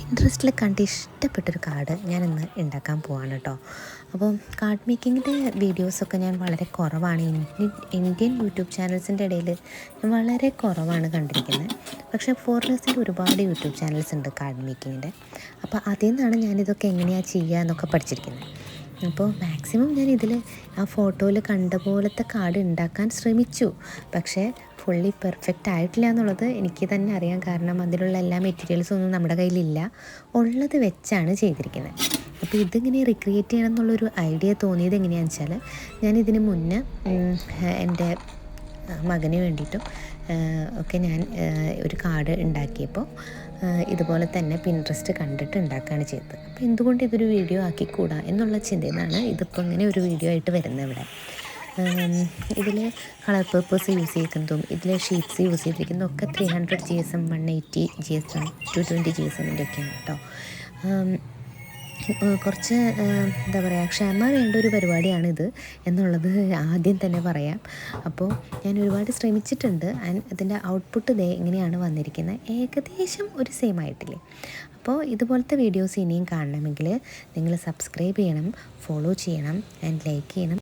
പിൻട്രസ്റ്റിൽ കണ്ട് ഇഷ്ടപ്പെട്ടൊരു കാർഡ് ഞാനിന്ന് ഉണ്ടാക്കാൻ പോവാണ് കേട്ടോ. അപ്പം കാർഡ് മേക്കിങ്ങിൻ്റെ വീഡിയോസൊക്കെ ഞാൻ വളരെ കുറവാണ് ഇന്ത്യൻ യൂട്യൂബ് ചാനൽസിൻ്റെ ഇടയിൽ ഞാൻ വളരെ കുറവാണ് കണ്ടിരിക്കുന്നത്. പക്ഷേ ഫോറിനേഴ്സിൻ്റെ ഒരുപാട് യൂട്യൂബ് ചാനൽസ് ഉണ്ട് കാർഡ് മേക്കിങ്ങിൻ്റെ. അപ്പോൾ അതിൽ നിന്നാണ് ഞാനിതൊക്കെ എങ്ങനെയാണ് ചെയ്യുക എന്നൊക്കെ പഠിച്ചിരിക്കുന്നത്. അപ്പോൾ മാക്സിമം ഞാൻ ഇതിൽ ആ ഫോട്ടോയിൽ കണ്ട പോലത്തെ കാർഡ് ഉണ്ടാക്കാൻ ശ്രമിച്ചു. പക്ഷേ ഫുള്ളി പെർഫെക്റ്റ് ആയിട്ടില്ല എന്നുള്ളത് എനിക്ക് തന്നെ അറിയാം. കാരണം അതിലുള്ള എല്ലാ മെറ്റീരിയൽസും ഒന്നും നമ്മുടെ കയ്യിലില്ല, ഉള്ളത് വെച്ചാണ് ചെയ്തിരിക്കുന്നത്. അപ്പോൾ ഇതിങ്ങനെ റിക്രിയേറ്റ് ചെയ്യണം എന്നുള്ളൊരു ഐഡിയ തോന്നിയത് എങ്ങനെയാണെന്ന് വെച്ചാൽ, ഞാനിതിന് മുന്നേ എൻ്റെ മകന് വേണ്ടിയിട്ടും ഒക്കെ ഞാൻ ഒരു കാർഡ് ഉണ്ടാക്കിയപ്പോൾ ഇതുപോലെ തന്നെ പിൻട്രസ്റ്റ് കണ്ടിട്ട് ഉണ്ടാക്കുകയാണ് ചെയ്തത്. അപ്പോൾ എന്തുകൊണ്ട് ഇതൊരു വീഡിയോ ആക്കിക്കൂടാ എന്നുള്ള ചിന്തയിൽ നിന്നാണ് ഇതിപ്പോൾ ഇങ്ങനെ ഒരു വീഡിയോ ആയിട്ട് വരുന്നത്. ഇവിടെ ഇതിൽ കളർ പേപ്പേഴ്സ് യൂസ് ചെയ്തിരിക്കുന്നതും ഇതിൽ ഷീറ്റ്സ് യൂസ് ചെയ്തിരിക്കുന്നതും ഒക്കെ 300 GSM 180 GSM 220 GSMൻ്റെ ഒക്കെയാണ് കേട്ടോ. കുറച്ച് എന്താ പറയുക, ക്ഷമ വേണ്ട ഒരു പരിപാടിയാണിത് എന്നുള്ളത് ആദ്യം തന്നെ പറയാം. അപ്പോൾ ഞാൻ ഒരുപാട് ശ്രമിച്ചിട്ടുണ്ട്. അതിൻ്റെ ഔട്ട്പുട്ട് ഇങ്ങനെയാണ് വന്നിരിക്കുന്നത്. ഏകദേശം ഒരു സെയിം ആയിട്ടില്ലേ. അപ്പോൾ ഇതുപോലത്തെ വീഡിയോസ് ഇനിയും കാണണമെങ്കിൽ നിങ്ങൾ സബ്സ്ക്രൈബ് ചെയ്യണം, ഫോളോ ചെയ്യണം ആൻഡ് ലൈക്ക് ചെയ്യണം.